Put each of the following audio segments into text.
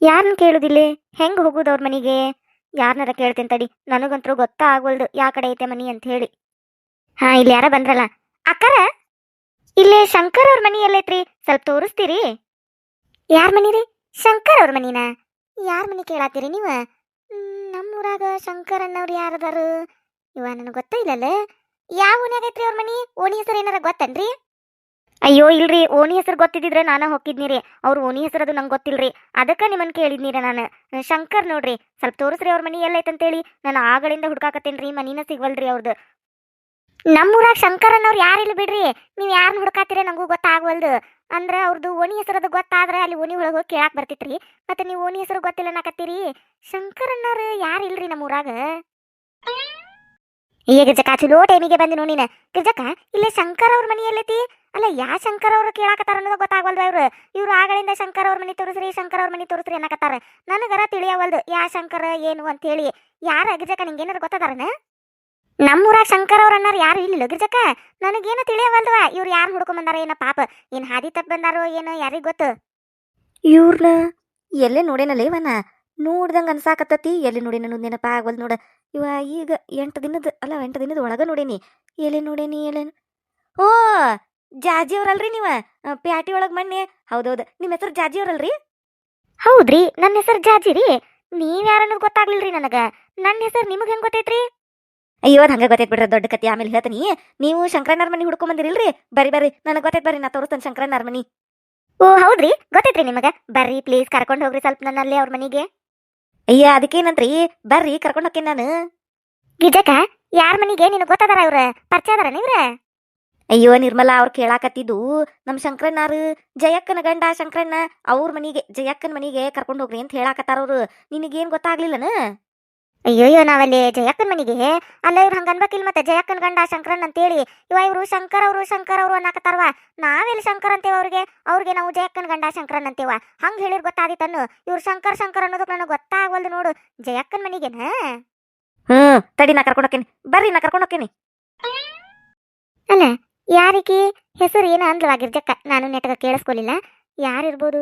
ಯಾರನ್ನ ಕೇಳುದಿಲ್ಲಿ? ಹೆಂಗ್ ಹೋಗುದು ಅವ್ರ ಮನಿಗೆ? ಯಾರನ್ನಾರ ಕೇಳ್ತೇನೆ ತಡಿ. ನನಗಂತೂ ಗೊತ್ತಾ ಆಗ್ವಲ್ದು ಯಾ ಕಡೆ ಐತೆ ಮನಿ ಅಂತ ಹೇಳಿ. ಹಾ, ಇಲ್ಲಿ ಯಾರ ಬಂದ್ರಲ್ಲ. ಅಕ್ಕರ, ಇಲ್ಲೇ ಶಂಕರ್ ಅವ್ರ ಮನಿ ಎಲ್ಲೈತ್ರಿ? ಸ್ವಲ್ಪ ತೋರಿಸ್ತೀರಿ? ಯಾರ ಮನಿ ರೀ? ಶಂಕರ್ ಅವ್ರ ಮನಿನ? ಯಾರ ಮನಿ ಕೇಳಾತೀರಿ ನೀವ? ನಮ್ಮೂರಾಗ ಶಂಕರ್ ಅನ್ನೋರು ಯಾರದಾರು? ಇವ ನನಗೆ ಗೊತ್ತ ಇಲ್ಲಲ್ಲ. ಯಾವ ಓಣ್ಯಾಗ ಐತ್ರಿ ಅವ್ರ ಮನಿ? ಓಣಿ ಹೆಸರು ಏನಾರ ಗೊತ್ತನ್ರಿ? ಅಯ್ಯೋ ಇಲ್ರಿ, ಓಣಿ ಹೆಸರು ಗೊತ್ತಿದ್ರೆ ನಾನು ಹೋಗಿದ್ನಿರಿ. ಅವ್ರ ಓಣಿ ಹೆಸರು ಅದು ನಂಗೆ ಗೊತ್ತಿಲ್ರಿ. ಅದಕ್ಕೆ ನಿಮ್ಮನ್ನ ಕೇಳಿದ್ನಿರ ನಾನು. ಶಂಕರ್ ನೋಡ್ರಿ, ಸ್ವಲ್ಪ ತೋರಿಸ್ರಿ ಅವ್ರ ಮನಿ ಎಲ್ಲೈತಂತೇಳಿ. ನಾನು ಆಗಳಿಂದ ಹುಡ್ಕಾಕತ್ತೇನ್ರಿ, ಮನಿನ ಸಿಗವಲ್ರಿ ಅವ್ರದ್ದು. ನಮ್ಮೂರಾಗ ಶಂಕರ್ ಅನ್ನೋರು ಯಾರಿಲ್ಲ ಬಿಡ್ರಿ. ನೀವು ಯಾರನ್ನ ಹುಡ್ಕಾತೀರ ನಂಗೂ ಗೊತ್ತಾಗವಲ್ದು. ಅಂದ್ರೆ ಅವ್ರದ್ದು ಓಣಿ ಹೆಸರದು ಗೊತ್ತಾದ್ರೆ ಅಲ್ಲಿ ಓಣಿ ಒಳಗೆ ಹೋಗಿ ಕೇಳಾಕ್ ಬರ್ತಿತ್ರಿ. ಮತ್ತೆ ನೀವು ಓಣಿ ಹೆಸರು ಗೊತ್ತಿಲ್ಲ ನಾಕತ್ತೀರಿ. ಶಂಕರ್ ಅನ್ನೋರು ಯಾರಿಲ್ರಿ ನಮ್ಮೂರಾಗ. ಈಗ ಗಿರ್ಜಕ್ಕ ಚಲೋ ಟೈಮಿಗೆ ಬಂದಿ ನೋಡಿನ. ಗಿರ್ಜಕ್ಕ, ಇಲ್ಲೇ ಶಂಕರ್ ಅವ್ರ ಮನಿ ಎಲ್ಲೈತಿ? ಅಲ್ಲ, ಯಾ ಶಂಕರ್ ಅವ್ರು ಕೇಳಾಕತ್ತಾರ ಅನ್ನೋದು ಗೊತ್ತಾಗವಲ್ದು. ಇವ್ರು ಆಗಳಿಂದ ಶಂಕರ್ ಅವ್ರ ಮನಿ ತೋರಿಸ್ರಿ, ಶಂಕರ್ ಅವ್ರ ಮನಿ ತೋರಿಸ್ರಿ ಅನ್ನಕತ್ತಾರ. ನನಗರ ತಿಳಿಯವಲ್ದು ಯಾ ಶಂಕರ್ ಏನು ಅಂತ ಹೇಳಿ. ಯಾರ ಗಿರ್ಜಕ್ಕ, ನಿಂಗೇನಾರು ಗೊತ್ತದಾರನ? ನಮ್ಮೂರಾಗ ಶಂಕರ್ ಅವ್ರ ಅನ್ನಾರ ಯಾರು ಇಲ್ಲ ಗಿರ್ಜಕ್ಕ. ನನಗೇನು ತಿಳಿಯವಲ್ದವ. ಇವ್ರು ಯಾರು ಹುಡ್ಕೊಂಡ್ ಬಂದಾರ ಏನೋ ಪಾಪ. ಏನ್ ಹಾದಿ ತಪ್ಪ ಬಂದಾರೋ ಏನೋ, ಯಾರಿಗ ಗೊತ್ತು. ಇವ್ರನ್ನ ಎಲ್ಲೇ ನೋಡೇನಲ್ಲ ಇವನ. ನೋಡ್ದಂಗ ಅನ್ಸಾಕತ್ತತಿ. ಎಲ್ಲಿ ನೋಡೇನ ಅನ್ನೋದು ನೆನಪ ಆಗವಲ್ದು ನೋಡ. ಇವ ಈಗ 8 ದಿನದ ಒಳಗ ನೋಡೇನಿ. ಎಲ್ಲಿ ನೋಡೇನಿ ಎಲ್ಲೇನು? ಓ, ಜಾಜಿ ಅವ್ರಲ್ರಿ ನೀವ? ಪ್ಯಾಟಿ ಒಳಗ್ ಮೊನ್ನೆ. ಹೌದೌದು, ನಿಮ್ಮ ಹೆಸರು ಜಾಜಿ ಅವ್ರಲ್ರಿ? ಹೌದ್ರಿ, ನನ್ನ ಹೆಸರು ಜಾಜಿ ರೀ. ನೀವ್ ಯಾರನ್ನೋದು ಗೊತ್ತಾಗ್ಲಿಲ್ರಿ ನನಗ. ನನ್ನ ಹೆಸರು ನಿಮಗ್ ಹೆಂಗ್ ಗೊತ್ತೈತ್ರಿ? ಅಯ್ಯೋ, ಅದು ಹಂಗ ಗೊತ್ತೈತ್ ಬಿಡ್ರಿ, ದೊಡ್ಡ ಕತಿ ಆಮೇಲೆ ಹೇಳ್ತೀನಿ. ನೀವು ಶಂಕರಣ್ಣರ ಮನಿ ಹುಡ್ಕೊಂಡ್ ಬಂದಿರಿಲ್ರಿ? ಬರ್ರಿ ಬರ್ರಿ, ನನಗೆ ಗೊತ್ತೈತ್ ಬರ್ರಿ, ನಾ ತೋರಿಸ್ತೇನೆ ಶಂಕರಣ್ಣರ ಮನಿ. ಓ ಹೌದ್ರಿ, ಗೊತ್ತೈತ್ರಿ ನಿಮಗ. ಬರ್ರಿ ಪ್ಲೀಸ್, ಕರ್ಕೊಂಡು ಹೋಗ್ರಿ ಸ್ವಲ್ಪ ನನ್ನಲ್ಲಿ ಅವ್ರ ಮನಿಗೆ. ಅಯ್ಯ, ಅದಕ್ಕೇನಂತ್ರಿ, ಬರ್ರಿ ಕರ್ಕೊಂಡು ಹೋಗ್ತೀನಿ ನಾನು. ಗಿಜಕ, ಯಾರ ಮನಿಗೆ ನಿನಗೆ ಗೊತ್ತದಾರ? ಇವ್ರ ಪರಿಚಯ ಅದಾರ ಇವ್ರ? ಅಯ್ಯೋ ನಿರ್ಮಲಾ, ಅವ್ರು ಕೇಳಾಕತ್ತಿದ್ದು ನಮ್ಮ ಶಂಕರಣ್ಣಾರು, ಜಯಕ್ಕನ ಗಂಡ ಶಂಕರಣ್ಣ. ಅವ್ರ ಮನಿಗೆ, ಜಯಕ್ಕನ ಮನಿಗೆ ಕರ್ಕೊಂಡು ಹೋಗ್ರಿ ಅಂತ ಹೇಳಾಕತ್ತಾರ ಅವ್ರು. ನಿನಗೇನ್ ಗೊತ್ತಾಗ್ಲಿಲ್ಲನ? ಅಯ್ಯೋಯ್ಯೋ, ನಾವಲ್ಲಿ ಜಯಕ್ಕನ ಮನಿಗೆ ಅಲ್ಲ. ಇವ್ರು ಹಂಗ ಅನ್ಬೇಕಿಲ್ ಮತ್ತೆ, ಜಯಕ್ಕನ ಗಂಡ ಶಂಕರನ್ ಅಂತೇಳಿ. ಇವ್ರು ಶಂಕರ್ ಅವರು ಅನ್ನಕತ್ತಾರವ. ನಾವೆಲ್ಲಿ ಶಂಕರ್ ಅಂತೇವ ಅವ್ರಿಗೆ ನಾವು ಜಯಕ್ಕನ ಗಂಡ ಶಂಕರನ್ ಅಂತೇವ. ಹಂಗ ಹೇಳಿರ್ ಗೊತ್ತಾದಿತ್ತನ್ನು. ಇವ್ರು ಶಂಕರ್ ಅನ್ನೋದಕ್ಕೆ ನನಗೆ ಗೊತ್ತಾಗವಲ್ದು ನೋಡು. ಜಯಕ್ಕನ ಮನಿಗೆನ? ತಡಿ, ನಾ ಕರ್ಕೊಂಡು ಹೋಕ್ಕೇನಿ. ಬರ್ರಿ, ನಾ ಕರ್ಕೊಂಡು ಹೋಕ್ಕೇನಿ. ಅಲ್ಲ, ಯಾರಿಗೆ ಹೆಸರು ಏನ ಅಂದ್ಲವಾ ಗಿರ್ಜಕ್ಕ? ನಾನು ನೆಟ್ಟಗ ಕೇಳಿಸ್ಕೊಲಿಲ್ಲ. ಯಾರಿರ್ಬೋದು?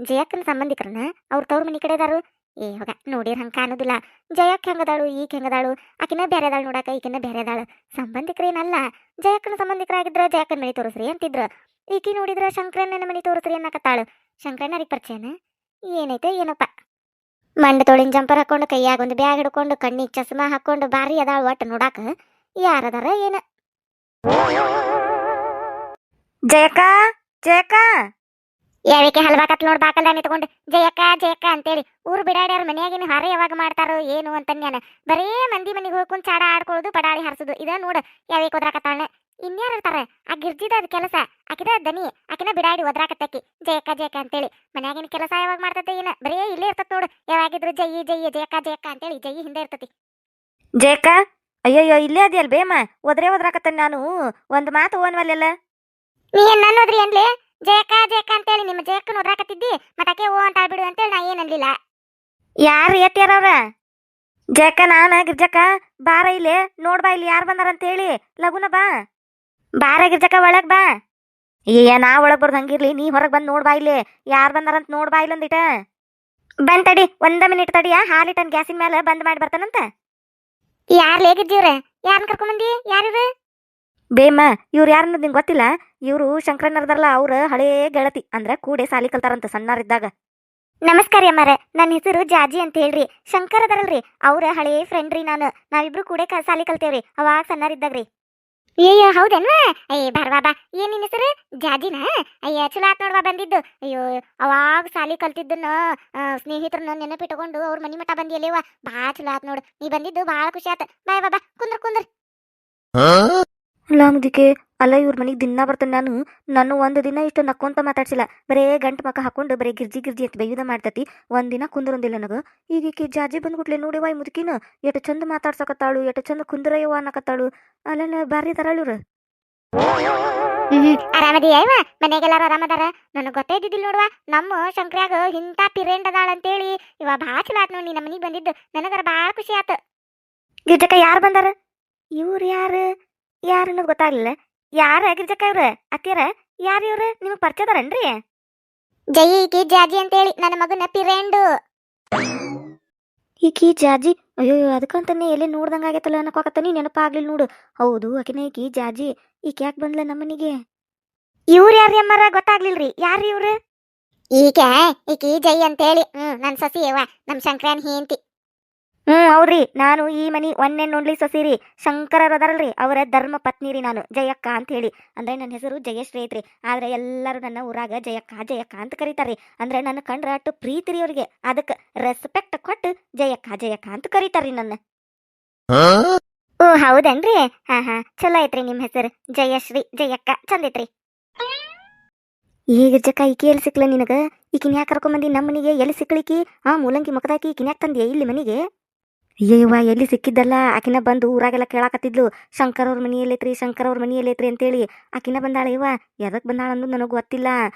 ಜಯಕ್ಕನ ಸಂಬಂಧಿಕರನ? ಅವ್ರ ತವ್ರ ಮನಿ ಕಡೆದಾರು? ಏ ಹೋಗ, ನೋಡಿರ್ ಹಂಗ ಕಾಣೋದಿಲ್ಲ. ಜಯಕ್ಕ ಹೆಂಗದಾಳು, ಈಗ ಹೆಂಗದಾಳು? ಆಕಿನ ಬೇರೆ ಅದಾಳು ನೋಡಾಕ, ಈಕಿನ ಬೇರೆ ಅದಾಳು. ಸಂಬಂಧಿಕರೇನಲ್ಲ. ಜಯಕ್ಕನ ಸಂಬಂಧಿಕರಾಗಿದ್ರ ಜಯಕ್ಕನ ಮನಿ ತೋರಿಸ್ರಿ ಅಂತಿದ್ರು. ಈಕಿ ನೋಡಿದ್ರ ಶಂಕರಣ್ಣನ ಮನಿ ತೋರಿಸ್ರಿ ಅನ್ನಕತ್ತಾಳು. ಶಂಕರಣ್ಣರಿಗೆ ಪರಿಚಯನ? ಏನೈತೆ ಏನಪ್ಪ. ಮಂಡ ತೊಳಿನ ಜಂಪರ್ ಹಾಕೊಂಡು, ಕೈಯಾಗ ಒಂದು ಬ್ಯಾಗ್ ಹಿಡ್ಕೊಂಡು, ಕಣ್ಣಿಗೆ ಚಸ್ಮಾ ಹಾಕೊಂಡು ಬಾರಿ ಅದಾಳು ಒಟ್ಟು ನೋಡಾಕ. ಯಾರದಾರ ಏನ? ಜಯಕ್ಕ, ಜಯಕ್ಕ. ಯಾವಕ್ಕೆ ಹಲ್ವಾಕತ್ ನೋಡ್ ಬಾಕಲ್ದ ನಿಂತ್ಕೊಂಡು ಜಯಕ್ಕ ಜಯಕ್ಕ ಅಂತೇಳಿ. ಊರು ಬಿಡಾಡ್ಯಾರ ಮನ್ಯಾಗಿನ ಹಾರ ಯಾವಾಗ ಮಾಡ್ತಾರೋ ಏನು ಅಂತನ್ಯಾನ. ಬರೇ ಮಂದಿ ಮನಿಗೆ ಹೋಗ್ಕೊಂಡು ಚಾಡ ಆಡ್ಕೊಳ್ಳೋದು, ಪಡಾಳಿ ಹರಿಸೋದು, ಇದ ನೋಡು ಯಾವಕ್ಕೆ ಒದ್ರಾಕತ್ತಾಳ. ಇನ್ಯಾರು ಇರ್ತಾರೆ? ಆ ಗಿರ್ಜಿದ ಅದ್ ಕೆಲಸ. ಆಕಿದ ದನಿ, ಆಕಿನ ಬಿಡಾಡಿ ಒದ್ರಾಕತ್ತಕ್ಕಿ ಜಯಕ್ಕ ಜಯಕ್ಕ ಅಂತೇಳಿ. ಮನ್ಯಾಗಿನ ಕೆಲಸ ಯಾವಾಗ ಮಾಡ್ತತೆ ಏನ? ಬರೇ ಇಲ್ಲೇ ಇರ್ತತ್ ನೋಡು. ಯಾವಾಗಿದ್ರು ಜಯಿ ಜಯಿ ಜಯಕ್ಕ ಜಯಕ್ಕ ಅಂತೇಳಿ ಜಯಿ ಹಿಂದೆ ಇರ್ತತಿ. ಜಯಕ್ಕ, ಅಯ್ಯಯ್ಯೋ, ಇಲ್ಲೇ ಅದಿಯಲ್ ಬೇಮ. ಒದ್ರಾಕತ್ತೇನೆ ನಾನು. ಒಂದು ಮಾತು ಓನ್ವಲ್ಲೆಲ್ಲ. ನೀ ಏನ್ ನನ್ನ ಹೋದ್ರಿ ಅನ್ಲಿ? ಜಯಕ್ಕ ಜಯಕ್ಕ ಅಂತೇಳಿ ನಿಮ್ಮ ಜಯಕ್ಕನ ಓದ್ರಾಕತ್ತಿದ್ದಿ. ಮತ್ತಾಕೆ ಓ ಅಂತ ಆಡ್ಬಿಡು ಅಂತೇಳಿ ನಾ ಏನ್ ಅನ್ಲಿಲ್ಲ. ಯಾರು ಎತ್ತಿಯಾರವ್ರ? ಜಯಕ್ಕ, ನಾನ ಗಿರ್ಜಕ್ಕ. ಬಾರ ಇಲ್ಲಿ ನೋಡ್ಬಾ, ಇಲ್ಲಿ ಯಾರು ಬಂದಾರಂತೇಳಿ. ಲಗುನ ಬಾ. ಬಾರ ಗಿರ್ಜಕ್ಕ, ಒಳಗ್ ಬಾ. ಅಯ್ಯ, ನಾ ಒಳಗ್ ಬರ್ದು ಹಂಗಿರ್ಲಿ, ನೀ ಹೊರಗೆ ಬಂದು ನೋಡ್ಬಾ ಇಲ್ಲಿ ಯಾರು ಬಂದಾರಂತ ನೋಡ್ಬಾ ಇಲ್ಲೊಂದಿಟ. ಬಂದ್ ತಡಿ, 1 ಮಿನಿಟ್ ತಡಿಯ. ಹಾಲಿಟನ್ ಗ್ಯಾಸಿನ ಮೇಲೆ ಬಂದ್ ಮಾಡಿ ಬರ್ತಾನಂತ. ಯಾರು ಲೇಗಿದ್ದೀವ್ರೆ? ಯಾರನ್ನ ಕರ್ಕೊಂಬಂದಿ? ಯಾರಿವ್ರು? ಬೇಮ್ಮ, ಇವ್ರು ಯಾರು ಅನ್ನೋದು ನಿಂಗೆ ಗೊತ್ತಿಲ್ಲ. ಇವರು ಶಂಕರಣ್ಣರದಾರಲ್ಲ, ಅವ್ರ ಹಳೇ ಗೆಳತಿ. ಅಂದ್ರೆ ಕೂಡೆ ಸಾಲಿ ಕಲ್ತಾರಂತ ಸಣ್ಣರಿದ್ದಾಗ. ನಮಸ್ಕಾರ ಅಮ್ಮಾರ, ನನ್ನ ಹೆಸರು ಜಾಜಿ ಅಂತ ಹೇಳ್ರಿ. ಶಂಕರ್ ಅದಾರಲ್ರಿ, ಅವ್ರ ಹಳೇ ಫ್ರೆಂಡ್ ರೀ. ನಾವಿಬ್ರು ಕೂಡೆ ಸಾಲಿ ಕಲ್ತೇವ್ರಿ ಅವಾಗ ಸಣ್ಣರಿದ್ದಾಗ್ರಿ. ಅಯ್ಯೋ ಹೌದೇನ್ವಾ? ಅಯ್ಯ ಬಾರ್ವಾ ಬಾ. ಏನ್ ನಿನ್ನ ಹೆಸರು? ಜಾಜಿನ? ಅಯ್ಯ ಚಲೋ ಆತ್ ನೋಡ್ವಾ ಬಂದಿದ್ದು. ಅಯ್ಯೋ, ಅವಾಗ ಸಾಲಿ ಕಲ್ತಿದ್ದನ್ನ ಸ್ನೇಹಿತರನ್ನ ನೆನಪಿಟ್ಟುಕೊಂಡು ಅವ್ರ ಮನಿ ಮಠ ಬಂದಿಯಲ್ಲೇವ. ಭಾಳ ಚಲೋ ಆತ್ ನೋಡು, ನೀ ಬಂದಿದ್ದು ಭಾಳ ಖುಷಿ ಆತ. ಬಾಯ್ ಬಾಬಾ, ಕುಂದ್ರ ಕುಂದ್ರ. ಅಲ್ಲ ಮುದಿಕೆ, ಅಲ್ಲ ಇವ್ರ ಮನೆಗೆ ದಿನ ಬರ್ತೇನೆ ನಾನು 1 ದಿನ ಇಷ್ಟು ನಕ್ಕೊಂತ ಮಾತಾಡ್ಸಿಲ್ಲ. ಬರೇ ಗಂಟು ಮಕ್ಕ ಹಾಕೊಂಡು ಬರೀ ಗಿರ್ಜಿ ಗಿರ್ಜಿ ಅಂತ ಬೈಯುದ ಮಾಡ್ತತಿ. 1 ದಿನ ಕುಂದ್ರಂದಿಲ್ಲ ನನಗೆ. ಈಗ ಈಕಿ ಜಾಜಿ ಬಂದ್ಬಿಟ್ಲೆ ನೋಡಿವಾ ಈ ಮುದುಕಿನ. ಎಟ್ಟು ಚಂದ ಮಾತಾಡ್ಸಕತ್ತಾಳು, ಎಟ್ಟು ಚಂದ ಕುಂದ್ರಯ್ಯವ ಅನ್ನಕತ್ತಾಳು. ಅಲ್ಲೆಲ್ಲ ಬಾರಿ ತರಾಳು ಇವ್ರು. ಆರಾಮದಿಯ ಇವ? ಮನೆಗೆಲ್ಲಾರು ಆರಾಮದಾರ? ನನಗೆ ಗೊತ್ತೇ ಇದ್ದಿದ್ದಿಲ್ಲ ನೋಡುವ. ನಮ್ಮ ಶಂಕ್ರ್ಯಾಗ ಇಂಥ ಪಿರೇಂಡ್ ಅದಾಳ ಅಂತೇಳಿ. ಇವ ಭಾಳ ಚಲೋ ಆತ್ ನೋಡಿ, ನಮ್ಮ ಮನೆಗೆ ಬಂದಿದ್ದು. ನನಗರ ಭಾಳ ಖುಷಿ ಆತು. ಗಿರ್ಜಕ್ಕ, ಯಾರು ಬಂದಾರ? ಇವ್ರು ಯಾರು ಅನ್ನೋದು ಗೊತ್ತಾಗ್ಲಿಲ್ಲ. ಯಾರ ಗಿರ್ಜಕ್ಕ? ಇವ್ರ ಅತ್ತಿಯರ? ಯಾರು ಇವ್ರು? ನಿಮಗೆ ಪರಿಚಯದಾರನ್ರಿ? ಜೈ ಈಕಿ ಜಾಜಿ ಅಂತೇಳಿ ನನ್ನ ಮಗನ ಪಿರೆಂಡು. ಈಕಿ ಜಾಜಿ, ಅಯ್ಯೋ ಅದಕ್ಕಂತಾನೆ ಎಲ್ಲಿ ನೋಡ್ದಂಗ ಆಗೈತಲ್ಲ ಅನ್ನಕೋಕತ್ತಾನಿ, ನೆನಪಾಗ್ಲಿಲ್ಲ ನೋಡು. ಹೌದು ಆಕಿನ ಈಕಿ ಜಾಜಿ. ಈಕೆ ಯಾಕೆ ಬಂದ್ಲ ನಮ್ಮನಿಗೆ? ಇವ್ರು ಯಾರು ಅಮ್ಮಾರ ಗೊತ್ತಾಗ್ಲಿಲ್ರಿ, ಯಾರು ಇವ್ರು? ಈಕಿ ಜೈ ಅಂತೇಳಿ, ನನ್ ಸಸಿ ಯವ್ವ, ನಮ್ ಶಂಕರನ್ ಹೇಂತಿ. ಹೌದ್ರಿ, ನಾನು ಈ ಮನಿ ಒನ್ನೆ ನೋಡ್ಲಿ ಸೊಸಿರಿ. ಶಂಕರರು ಅದಾರಲ್ರಿ, ಅವರ ಧರ್ಮ ಪತ್ನಿರಿ ನಾನು, ಜಯಕ್ಕ ಅಂತ ಹೇಳಿ. ಅಂದ್ರೆ ನನ್ನ ಹೆಸರು ಜಯಶ್ರೀ ಐತ್ರಿ. ಆದ್ರೆ ಎಲ್ಲರೂ ನನ್ನ ಊರಾಗ ಜಯಕ್ಕ ಜಯಕ್ಕ ಅಂತ ಕರೀತಾರ್ರಿ. ಅಂದ್ರೆ ನನ್ನ ಕಂಡ್ರ ಅಟ್ಟು ಪ್ರೀತಿರಿ ಅವ್ರಿಗೆ, ಅದಕ್ಕೆ ರೆಸ್ಪೆಕ್ಟ್ ಕೊಟ್ಟು ಜಯಕ್ಕ ಜಯಕ್ಕ ಅಂತ ಕರೀತಾರ್ರಿ ನನ್ನ. ಓ ಹೌದನ್ರಿ, ಹಾ ಹಾ, ಚಲೋ ಐತ್ರಿ ನಿಮ್ ಹೆಸರು ಜಯಶ್ರೀ, ಜಯಕ್ಕ, ಚಂದ ಐತ್ರಿ. ಈಗ ಜಕ್ಕ ಈಕಿ ಎಲ್ಲಿ ಸಿಕ್ಲ ನಿನಗ? ಈಕಿನ ಯಾಕೆ ಕರ್ಕೊಂಬಂದಿ ನಮ್ಮ ಮನಿಗೆ? ಎಲ್ಲಿ ಸಿಕ್ಲಿಕ್ಕಿ? ಮೂಲಂಗಿ ಮುಖದಾಕಿ ಈಕಿನ ಯಾಕೆ ತಂದಿ ಇಲ್ಲಿ ಮನಿಗೆ? ಅಯ್ಯವ್ವ, ಎಲ್ಲಿ ಸಿಕ್ಕಿದ್ದಲ್ಲ, ಆಕಿನ ಬಂದು ಊರಾಗೆಲ್ಲ ಕೇಳಾಕತ್ತಿದ್ಲು, ಶಂಕರ್ ಅವ್ರ ಮನಿ ಎಲ್ಲೈತ್ರಿ, ಶಂಕರ್ ಅವ್ರ ಮನಿ ಎಲ್ಲೈತ್ರಿ ಅಂತೇಳಿ. ಆಕಿನ ಬಂದಾಳ ಇವ, ಎದಕ್ ಬಂದಾಳ ಅನ್ನೋದು ನನಗೆ ಗೊತ್ತಿಲ್ಲ.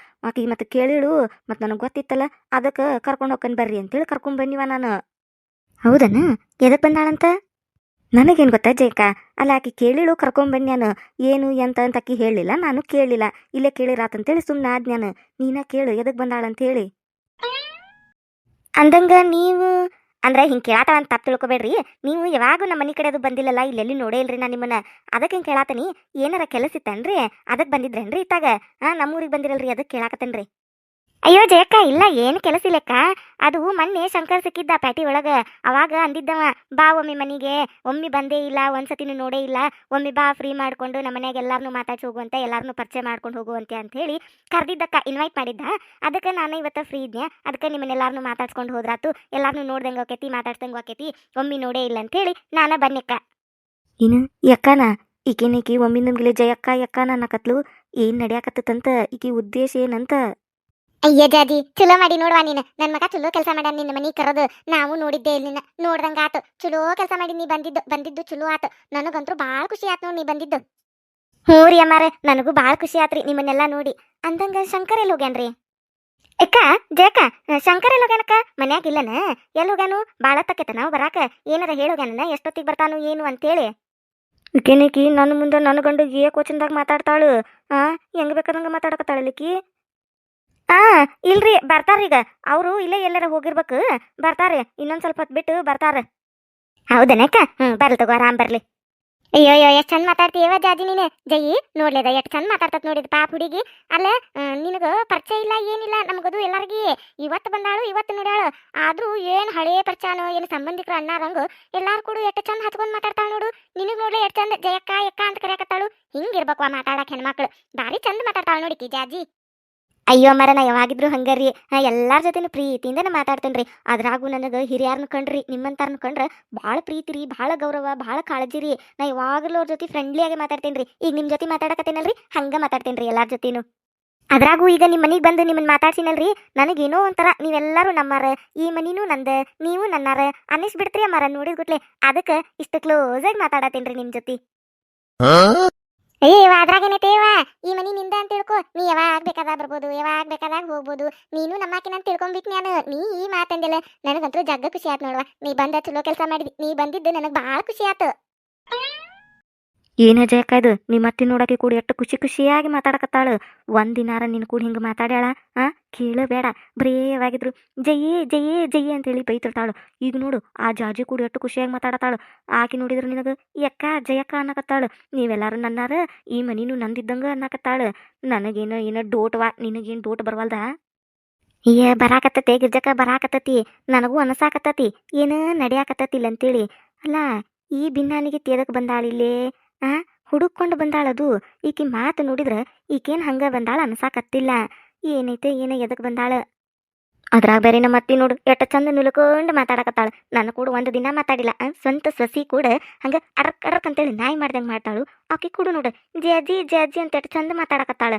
ಆಕಿ ಮತ್ತೆ ಕೇಳಿಳು, ಮತ್ತೆ ನನಗೆ ಗೊತ್ತಿತ್ತಲ್ಲ, ಅದಕ್ಕೆ ಕರ್ಕೊಂಡು ಹೋಗ್ಕನ್ ಬರ್ರಿ ಅಂತೇಳಿ ಕರ್ಕೊಂಡ್ ಬನ್ನಿವ ನಾನು. ಹೌದನ? ಎದಕ್ ಬಂದಾಳಂತ ನನಗೇನು ಗೊತ್ತಾ ಜಯಕ? ಅಲ್ಲ ಆಕಿ ಕೇಳಿಳು, ಕರ್ಕೊಂಬನ್ನಿ ನಾನು. ಏನು ಎಂತ ಅಂತ ಆಕಿ ಹೇಳಿಲ್ಲ, ನಾನು ಕೇಳಿಲ್ಲ. ಇಲ್ಲೇ ಕೇಳಿರಾತಂತೇಳಿ ಸುಮ್ಮನೆ ಆದ್ ನಾನು. ನೀನ ಕೇಳು ಎದಕ್ ಬಂದಾಳಂತ ಹೇಳಿ. ಅಂದಂಗ ನೀವು ಅಂದ್ರೆ ಹಿಂಗೆ ಕೇಳಾತ ಅಂತ ತಪ್ಪು ತಿಳ್ಕೊಬೇಡ್ರಿ. ನೀವು ಯಾವಾಗೂ ನಮ್ಮ ಮನೆ ಕಡೆ ಅದು ಬಂದಿಲ್ಲಲ್ಲ, ಇಲ್ಲೆಲ್ಲಿ ನೋಡೇ ಇಲ್ರಿ ನಾನು ನಿಮ್ಮನ್ನ. ಅದಕ್ಕೆ ಹಿಂಗೆ ಕೇಳಾತನಿ. ಏನಾರ ಕೆಲಸ ಇತ್ತನ್ರಿ? ಅದಕ್ಕೆ ಬಂದಿದ್ರೇನ್ರಿ ಇತ್ತಾಗ? ನಮ್ಮೂರಿಗೆ ಬಂದಿರಲ್ರಿ, ಅದಕ್ಕೆ ಕೇಳಾಕತ್ತೇನ್ರಿ. ಅಯ್ಯೋ ಜಯಕ್ಕ, ಇಲ್ಲ ಏನು ಕೆಲಸ ಇಲ್ಲಕ್ಕ. ಅದು ಮೊನ್ನೆ ಶಂಕರ್ ಸಿಕ್ಕಿದ್ದ ಪ್ಯಾಟಿ ಒಳಗ. ಅವಾಗ ಅಂದಿದ್ದವ, ಬಾ ಒಮ್ಮೆ ಮನಿಗೆ, ಒಮ್ಮೆ ಬಂದೇ ಇಲ್ಲ, ಒಂದ್ಸತಿನೂ ನೋಡೇ ಇಲ್ಲ, ಒಮ್ಮೆ ಬಾ ಫ್ರೀ ಮಾಡ್ಕೊಂಡು ನಮ್ಮ ಮನ್ಯಾಗ ಎಲ್ಲಾರನ್ನೂ ಮಾತಾಡ್ಸಿ ಹೋಗುವಂತೆ, ಎಲ್ಲಾರನ್ನೂ ಪರಿಚಯ ಮಾಡ್ಕೊಂಡು ಹೋಗುವಂತೆ ಅಂತ ಹೇಳಿ ಕರ್ದಿದ್ದಕ್ಕ, ಇನ್ವೈಟ್ ಮಾಡಿದ್ದ. ಅದಕ್ಕೆ ನಾನು ಇವತ್ತು ಫ್ರೀ ಇದ್ದೆ, ಅದಕ್ಕೆ ನಿಮ್ಮನ್ನೆಲ್ಲಾರನ್ನೂ ಮಾತಾಡ್ಸ್ಕೊಂಡು ಹೋದ್ರಾತು, ಎಲ್ಲಾರನ್ನೂ ನೋಡ್ದಂಗೆ ಆಕೈತಿ, ಮಾತಾಡ್ಸ್ದಂಗೆ ಆಕೈತಿ, ಒಮ್ಮೆ ನೋಡೇ ಇಲ್ಲ ಅಂತೇಳಿ ನಾನು ಬನ್ನಿಕ್ಕ. ಇನ್ನು ಯಕ್ಕನ ಈಕಿನಿಕಿ ಒಮ್ಮಿಂದನ್ಗಿಲೆ ಜಯಕ್ಕ ಯಕ್ಕನ ಅನ್ನಕತ್ಲು. ಏನು ನಡ್ಯಾಕತ್ತಂತ, ಈಕಿ ಉದ್ದೇಶ ಏನಂತ? ಅಯ್ಯ ಜಾಜಿ, ಚಲೋ ಮಾಡಿ ನೋಡುವ ನೀನು. ನನ್ನ ಮಗ ಚಲೋ ಕೆಲಸ ಮಾಡ್ಯಾನ ನಿನ್ನ ಮನಿ ಕರೆದು. ನಾವು ನೋಡಿದ್ದೆ ಇಲ್ಲಿ ನಿನ್ನ, ನೋಡ್ದಂಗ ಆತು. ಚಲೋ ಕೆಲಸ ಮಾಡಿ ನೀ ಬಂದಿದ್ದು ಚಲೋ ಆತು. ನನಗಂತೂ ಭಾಳ ಖುಷಿ ಆತು ನೋಡಿ ನೀ ಬಂದಿದ್ದು. ಹ್ಞೂ ರೀ ಅಮ್ಮಾರ, ನನಗೂ ಭಾಳ ಖುಷಿ ಆತ್ರಿ ನಿಮ್ಮನ್ನೆಲ್ಲ ನೋಡಿ. ಅಂದಂಗ ಶಂಕರ್ ಎಲ್ಲಿ ಹೋಗ್ಯಾನ್ರಿ? ಅಕ್ಕ ಜಯಕ್ಕ, ಶಂಕರ್ ಎಲ್ಲಿ ಹೋಗ್ಯಾನಕ್ಕ? ಮನ್ಯಾಗ ಇಲ್ಲನ? ಎಲ್ಲಿ ಹೋಗ್ಯಾನು? ಭಾಳ ತಕ್ಕೈತ ನಾವು ಬರಾಕ. ಏನಾರ ಹೇಳೋಗ್ಯಾನ ಎಷ್ಟೊತ್ತಿಗೆ ಬರ್ತಾನು ಏನು ಅಂತೇಳಿ. ಈಕೇನಿಕಿ ನನ್ನ ಮುಂದೆ ನನ್ನ ಗಂಡಿಗೆ ಕೋಚನ್ದಾಗ ಮಾತಾಡ್ತಾಳು. ಹೆಂಗ್ ಬೇಕಾದಂಗ ಮಾತಾಡಕತ್ತಾಳಲಿಕ್ಕಿ. ಇಲ್ರಿ, ಬರ್ತಾರೀಗ. ಅವರು ಇಲ್ಲೇ ಎಲ್ಲಾರ ಹೋಗಿರ್ಬೇಕು, ಬರ್ತಾರೆ. ಇನ್ನೊಂದ್ ಸ್ವಲ್ಪ ಹೊತ್ತು ಬಿಟ್ಟು ಬರ್ತಾರ. ಹೌದನಕ್ಕ? ಬರ್ಲಿ ತಗೋ, ಆರಾಮ್ ಬರ್ಲಿ. ಅಯ್ಯೋ ಎಷ್ಟು ಚಂದ ಮಾತಾಡ್ತೀಯವ ಜಾಜಿ ನೀನು. ಜಯಿ ನೋಡ್ಲೇದ ಎಷ್ಟು ಚಂದ ಮಾತಾಡ್ತತ್ ನೋಡಿದ ಪಾಪ ಹುಡುಗಿ. ಅಲ್ಲ, ನಿನಗ ಪರಿಚಯ ಇಲ್ಲ ಏನಿಲ್ಲ, ನಮಗದು ಎಲ್ಲಾರ್ಗಿ ಇವತ್ತು ಬಂದಾಳು, ಇವತ್ತು ನೋಡ್ಯಾಳು. ಆದ್ರೂ ಏನು ಹಳೇ ಪರಿಚಯನೋ ಏನು ಸಂಬಂಧಿಕರು ಅಣ್ಣಾರಂಗು ಎಲ್ಲಾರು ಕೂಡ ಎಷ್ಟು ಚಂದ ಹತ್ಕೊಂಡ್ ಮಾತಾಡ್ತಾಳು ನೋಡು. ನಿನಗ್ ನೋಡ್ಲೆ ಎಷ್ಟು ಚಂದ ಜಯಕ್ಕ ಯಕ್ಕ ಅಂತ ಕರೆಯಕತ್ತಾಳು. ಹಿಂಗಿರ್ಬೇಕು ಮಾತಾಡಕ್ ಹೆಣ್ಮಕ್ಳು. ಭಾರಿ ಚಂದ ಮಾತಾಡ್ತಾಳು ನೋಡಿಕಿ ಜಾಜಿ. ಅಯ್ಯೋ ಮರ, ನಾ ಯಾವಾಗಿದ್ರು ಹಂಗಾರಿ. ಎಲ್ಲಾರ ಜೊತೆನೂ ಪ್ರೀತಿಯಿಂದನೇ ಮಾತಾಡ್ತೇನ್ರಿ. ಅದ್ರಾಗೂ ನನಗೆ ಹಿರಿಯರ್ನ ಕಂಡ್ರಿ, ನಿಮ್ಮಂತಾರನ್ನ ಕಂಡ್ರೆ ಭಾಳ ಪ್ರೀತಿ ರೀ, ಭಾಳ ಗೌರವ, ಭಾಳ ಕಾಳಜಿ ರೀ. ನಾ ಯಾವಾಗಲೂ ಅವ್ರ ಜೊತೆ ಫ್ರೆಂಡ್ಲಿಯಾಗಿ ಮಾತಾಡ್ತೇನ್ರಿ. ಈಗ ನಿಮ್ಮ ಜೊತೆ ಮಾತಾಡಕತ್ತೇನಲ್ರಿ, ಹಂಗ ಮಾತಾಡ್ತೇನ್ರಿ ಎಲ್ಲಾರ ಜೊತೆನೂ. ಅದ್ರಾಗೂ ಈಗ ನಿಮ್ಮ ಮನೆಗೆ ಬಂದು ನಿಮ್ಮನ್ನ ಮಾತಾಡ್ಸಿನಲ್ರಿ, ನನಗೇನೋ ಒಂಥರ ನೀವೆಲ್ಲರೂ ನಮ್ಮಾರ, ಈ ಮನಿನೂ ನಂದ, ನೀವು ನನ್ನಾರ ಅನ್ನಿಸ್ಬಿಡ್ತ್ರಿ ಅಮ್ಮಾರ ನೋಡಿದ್ ಗುಟ್ಲೆ. ಅದಕ್ಕೆ ಇಷ್ಟು ಕ್ಲೋಸ್ ಆಗಿ ಮಾತಾಡತ್ತೇನ್ರಿ ನಿಮ್ಮ ಜೊತೆ. ಅಯ್ಯವ ಅದ್ರಾಗೇನೈತೇವ, ಈ ಮನಿ ನಿಂದ ಅಂತ ತಿಳ್ಕೊ. ನೀ ಯಾವಾಗ ಬೇಕಾದಾಗ ಬರ್ಬೋದು, ಯಾವಾಗ ಬೇಕಾದಾಗ ಹೋಗ್ಬೋದು. ನೀನು ನಮ್ಮಾಕಿನ ಅಂತ ತಿಳ್ಕೊಂಬಿಟ್ಟು ನಾನು. ನೀ ಈ ಮಾತಂದಿಲ್ಲ, ನನಗಂತೂ ಜಗ್ಗ ಖುಷಿ ಆಯ್ತು ನೋಡುವ. ನೀ ಬಂದ ಚಲೋ ಕೆಲಸ ಮಾಡಿದಿ. ನೀ ಬಂದಿದ್ದು ನನಗೆ ಭಾಳ ಖುಷಿ ಆಯ್ತು. ಏನೇ ಜಯಕ್ಕ ಇದು, ನಿಮ್ಮ ಅತ್ತಿ ನೋಡಕ್ಕೆ ಕೂಡ ಎಷ್ಟು ಖುಷಿ ಖುಷಿಯಾಗಿ ಮಾತಾಡಕತ್ತಾಳು. ಒಂದಿನಾರ ನಿನ್ ಕೂಡ ಹಿಂಗೆ ಮಾತಾಡ್ಯಾಳ? ಕೇಳಬೇಡ, ಬರೇ ಯಾವಾಗಿದ್ರು ಜಯ್ಯೇ ಜಯ್ಯೇ ಜಯ್ಯೇ ಅಂತೇಳಿ ಬೈತಿರ್ತಾಳು. ಈಗ ನೋಡು, ಆ ಜಾಜಿ ಕೂಡ ಎಷ್ಟು ಖುಷಿಯಾಗಿ ಮಾತಾಡತಾಳು. ಆಕಿ ನೋಡಿದ್ರೆ ನಿನಗೆ ಯಕ್ಕ ಜಯಕ್ಕ ಅನ್ನಕತ್ತಾಳು. ನೀವೆಲ್ಲರೂ ನನ್ನಾರ, ಈ ಮನಿನೂ ನಂದಿದ್ದಂಗ ಅನ್ನಕತ್ತಾಳು. ನನಗೇನೋ ಏನೋ ಡೋಟ್ವಾ, ನಿನಗೇನು ಡೋಟ್ ಬರವಲ್ದ? ಬರಾಕತ್ತತಿ ಗಿರ್ಜಕ್ಕ, ಬರಾಕತ್ತತಿ. ನನಗೂ ಅನಸಾಕತ್ತತಿ ಏನ ನಡಿಯಾಕತ್ತತಿಲ್ಲ ಅಂತೇಳಿ. ಅಲ್ಲ, ಈ ಭಿನ್ನಾನಿಗೆ ತೇದಕ್ ಬಂದಾಳಿಲ್ಲೇ? ಹುಡುಕೊಂಡು ಬಂದಾಳದು. ಈಕಿ ಮಾತು ನೋಡಿದ್ರೆ ಈಕೇನು ಹಂಗ ಬಂದಾಳ ಅನ್ಸಾಕತ್ತಿಲ್ಲ. ಏನೈತೆ ಏನ ಎದಕ್ ಬಂದಾಳ? ಅದ್ರಾಗ ಬೇರೆ ನಮ್ಮ ಅತ್ತಿ ನೋಡು ಎಷ್ಟ ಚಂದ ನಿಲ್ಕೊಂಡು ಮಾತಾಡಕತ್ತಾಳ. ನಾನು ಕೂಡ ಒಂದು ದಿನ ಮಾತಾಡಿಲ್ಲ. ಸ್ವಂತ ಸಸಿ ಕೂಡ ಹಂಗ ಅಡಕ್ ಅಡಕ್ ಅಂತೇಳಿ ನಾಯಿ ಮಾಡ್ದಂಗೆ ಮಾಡ್ತಾಳು. ಆಕಿ ಕೂಡ ನೋಡು ಜಜ್ಜಿ ಜಜ್ಜಿ ಅಂತ ಎಷ್ಟ ಚಂದ ಮಾತಾಡಕತ್ತಾಳ.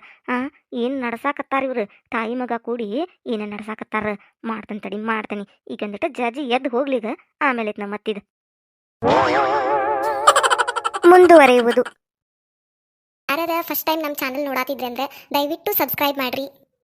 ಏನು ನಡ್ಸಾಕತ್ತಾರ ಇವ್ರು ತಾಯಿ ಮಗ ಕೂಡಿ, ಏನ ನಡ್ಸಾಕತ್ತಾರ? ಮಾಡ್ತೇನೆ ತಡಿ, ಮಾಡ್ತೇನೆ ಈಗಂದಿಟ್ಟು ಜಜ್ಜಿ ಎದ್ದು ಹೋಗ್ಲಿಗ. ಆಮೇಲೆ ನಮ್ಮ ಅತ್ತಿದ ಮುಂದುವರೆಯುವುದು. ಯಾರ್ಯಾರ ಫಸ್ಟ್ ಟೈಮ್ ನಮ್ಮ ಚಾನಲ್ ನೋಡಾತಿದ್ರೆ ಅಂದ್ರೆ ದಯವಿಟ್ಟು ಸಬ್ಸ್ಕ್ರೈಬ್ ಮಾಡ್ರಿ.